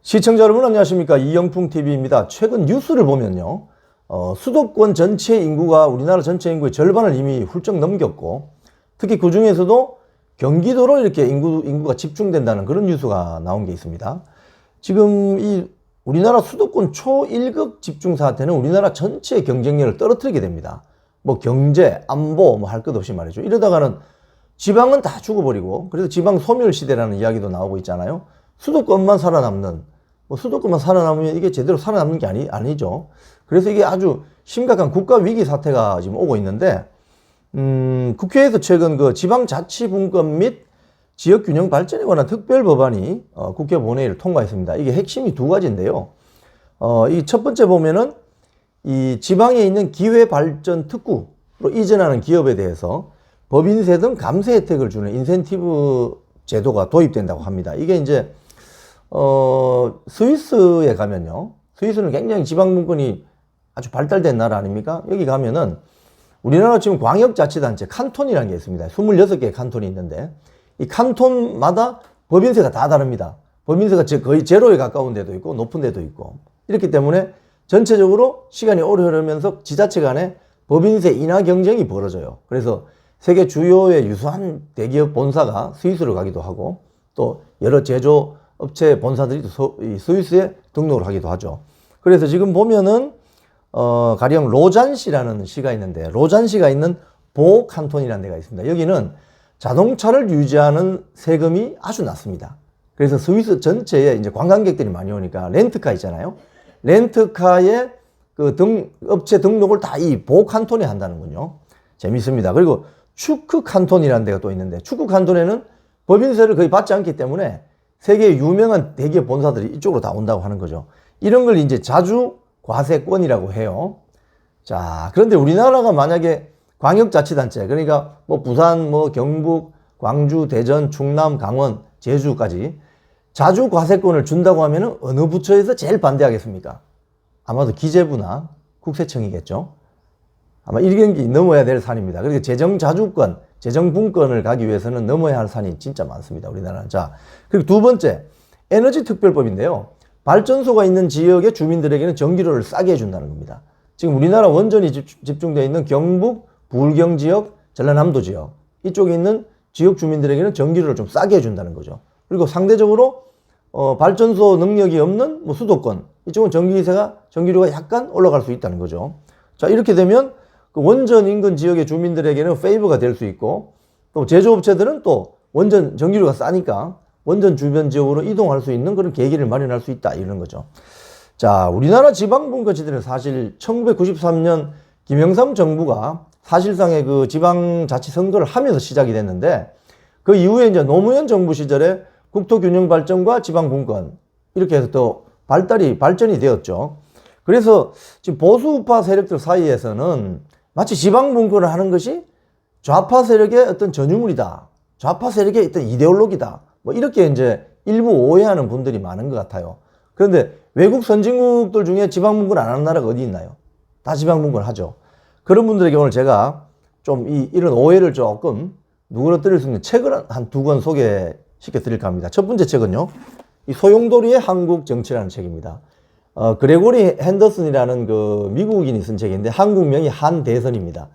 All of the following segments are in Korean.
시청자 여러분 안녕하십니까, 이영풍TV입니다. 최근 뉴스를 보면요, 수도권 전체 인구가 우리나라 전체 인구의 절반을 이미 훌쩍 넘겼고, 특히 그 중에서도 경기도로 이렇게 인구가 집중된다는 그런 뉴스가 나온 게 있습니다. 지금 이 우리나라 수도권 초1급 집중 사태는 우리나라 전체의 경쟁력을 떨어뜨리게 됩니다. 뭐 경제, 안보 뭐 할 것 없이 말이죠. 이러다가는 지방은 다 죽어버리고, 그래서 지방 소멸 시대라는 이야기도 나오고 있잖아요. 수도권만 살아남는, 수도권만 살아남으면 이게 제대로 살아남는 게 아니죠. 그래서 이게 아주 심각한 국가 위기 사태가 지금 오고 있는데, 국회에서 최근 그 지방자치분권 및 지역균형 발전에 관한 특별법안이 국회 본회의를 통과했습니다. 이게 핵심이 두 가지인데요. 이 첫 번째 보면은 이 지방에 있는 기회발전 특구로 이전하는 기업에 대해서 법인세 등 감세 혜택을 주는 인센티브 제도가 도입된다고 합니다. 이게 이제 스위스에 가면요, 스위스는 굉장히 지방분권이 아주 발달된 나라 아닙니까? 여기 가면은 우리나라 지금 광역자치단체 칸톤이라는 게 있습니다. 26개의 칸톤이 있는데 이 칸톤마다 법인세가 다 다릅니다. 법인세가 거의 제로에 가까운 데도 있고 높은 데도 있고, 이렇기 때문에 전체적으로 시간이 오래 흐르면서 지자체 간에 법인세 인하 경쟁이 벌어져요. 그래서 세계 주요의 유수한 대기업 본사가 스위스로 가기도 하고, 또 여러 제조업체 본사들이 스위스에 등록을 하기도 하죠. 그래서 지금 보면은 가령 로잔시라는 시가 있는데, 로잔시가 있는 보 칸톤이라는 데가 있습니다. 여기는 자동차를 유지하는 세금이 아주 낮습니다. 그래서 스위스 전체에 이제 관광객들이 많이 오니까 렌트카 있잖아요. 렌트카의 그 업체 등록을 다 이 보 칸톤에 한다는군요. 재밌습니다. 그리고 추크 칸톤이라는 데가 또 있는데, 추크 칸톤에는 법인세를 거의 받지 않기 때문에 세계의 유명한 대기업 본사들이 이쪽으로 다 온다고 하는 거죠. 이런 걸 이제 자주 과세권이라고 해요. 자, 그런데 우리나라가 만약에 광역자치단체, 그러니까 뭐 부산, 뭐 경북, 광주, 대전, 충남, 강원, 제주까지 자주 과세권을 준다고 하면은 어느 부처에서 제일 반대하겠습니까? 아마도 기재부나 국세청이겠죠. 아마 이런 게 넘어야 될 산입니다. 그러니까 재정자주권, 재정분권을 가기 위해서는 넘어야 할 산이 진짜 많습니다, 우리나라는. 자, 그리고 두 번째, 에너지특별법인데요. 발전소가 있는 지역의 주민들에게는 전기료를 싸게 해준다는 겁니다. 지금 우리나라 원전이 집중되어 있는 경북, 부울경 지역, 전라남도 지역, 이쪽에 있는 지역 주민들에게는 전기료를 좀 싸게 해준다는 거죠. 그리고 상대적으로 발전소 능력이 없는 뭐 수도권, 이쪽은 전기료가 약간 올라갈 수 있다는 거죠. 자, 이렇게 되면 그 원전 인근 지역의 주민들에게는 페이버가 될 수 있고, 또 제조업체들은 또 원전 전기료가 싸니까 원전 주변 지역으로 이동할 수 있는 그런 계기를 마련할 수 있다, 이런 거죠. 자, 우리나라 지방분권 시대는 사실 1993년 김영삼 정부가 사실상의 그 지방자치 선거를 하면서 시작이 됐는데, 그 이후에 이제 노무현 정부 시절에 국토균형발전과 지방분권 이렇게 해서 또 발전이 되었죠. 그래서 지금 보수우파 세력들 사이에서는 마치 지방분권을 하는 것이 좌파 세력의 어떤 전유물이다, 좌파 세력의 어떤 이데올로기다, 뭐 이렇게 이제 일부 오해하는 분들이 많은 것 같아요. 그런데 외국 선진국들 중에 지방분권 안 하는 나라가 어디 있나요? 다 지방분권 하죠. 그런 분들에게 오늘 제가 좀 이런 오해를 조금 누그러뜨릴 수 있는 책을 한 두 권 소개시켜 드릴까 합니다. 첫 번째 책은요, 이 소용돌이의 한국 정치라는 책입니다. 그레고리 핸더슨이라는 그 미국인이 쓴 책인데, 한국명이 한대선입니다.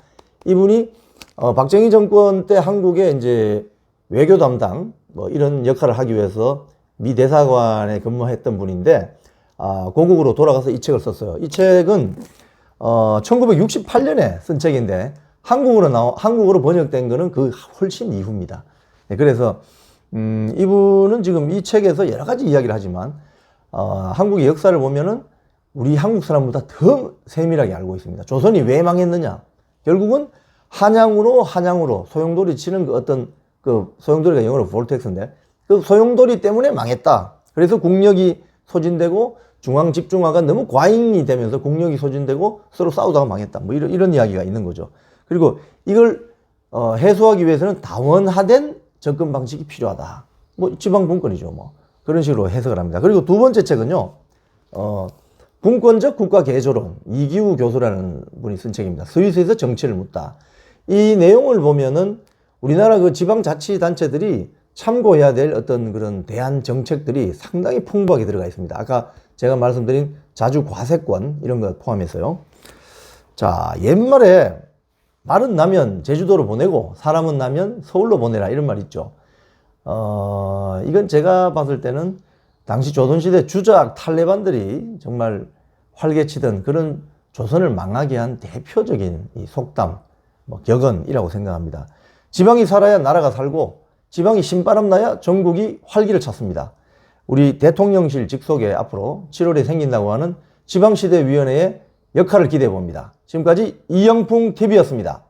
이분이 박정희 정권 때 한국에 이제 외교 담당 뭐 이런 역할을 하기 위해서 미 대사관에 근무했던 분인데, 고국으로 돌아가서 이 책을 썼어요. 이 책은 1968년에 쓴 책인데 한국어로 번역된 거는 그 훨씬 이후입니다. 네, 그래서 이분은 지금 이 책에서 여러 가지 이야기를 하지만 한국의 역사를 보면은 우리 한국 사람보다 더 세밀하게 알고 있습니다. 조선이 왜 망했느냐? 결국은 한양으로 소용돌이 치는 그 어떤 그 소용돌이가 영어로 볼텍스인데, 그 소용돌이 때문에 망했다. 그래서 국력이 소진되고 중앙 집중화가 너무 과잉이 되면서 국력이 소진되고 서로 싸우다가 망했다. 뭐 이런 이야기가 있는 거죠. 그리고 이걸 해소하기 위해서는 다원화된 접근 방식이 필요하다. 뭐 지방분권이죠. 뭐 그런 식으로 해석을 합니다. 그리고 두 번째 책은요, 분권적 국가개조론, 이기우 교수라는 분이 쓴 책입니다. 스위스에서 정치를 묻다. 이 내용을 보면은 우리나라 그 지방자치단체들이 참고해야 될 어떤 그런 대안 정책들이 상당히 풍부하게 들어가 있습니다. 아까 제가 말씀드린 자주 과세권 이런 거 포함해서요. 자, 옛말에 말은 나면 제주도로 보내고 사람은 나면 서울로 보내라 이런 말 있죠. 이건 제가 봤을 때는 당시 조선시대 주작 탈레반들이 정말 활개치던 그런 조선을 망하게 한 대표적인 이 속담, 격언이라고 생각합니다. 지방이 살아야 나라가 살고 지방이 신바람 나야 전국이 활기를 찾습니다. 우리 대통령실 직속에 앞으로 7월에 생긴다고 하는 지방시대위원회의 역할을 기대해 봅니다. 지금까지 이영풍 TV였습니다.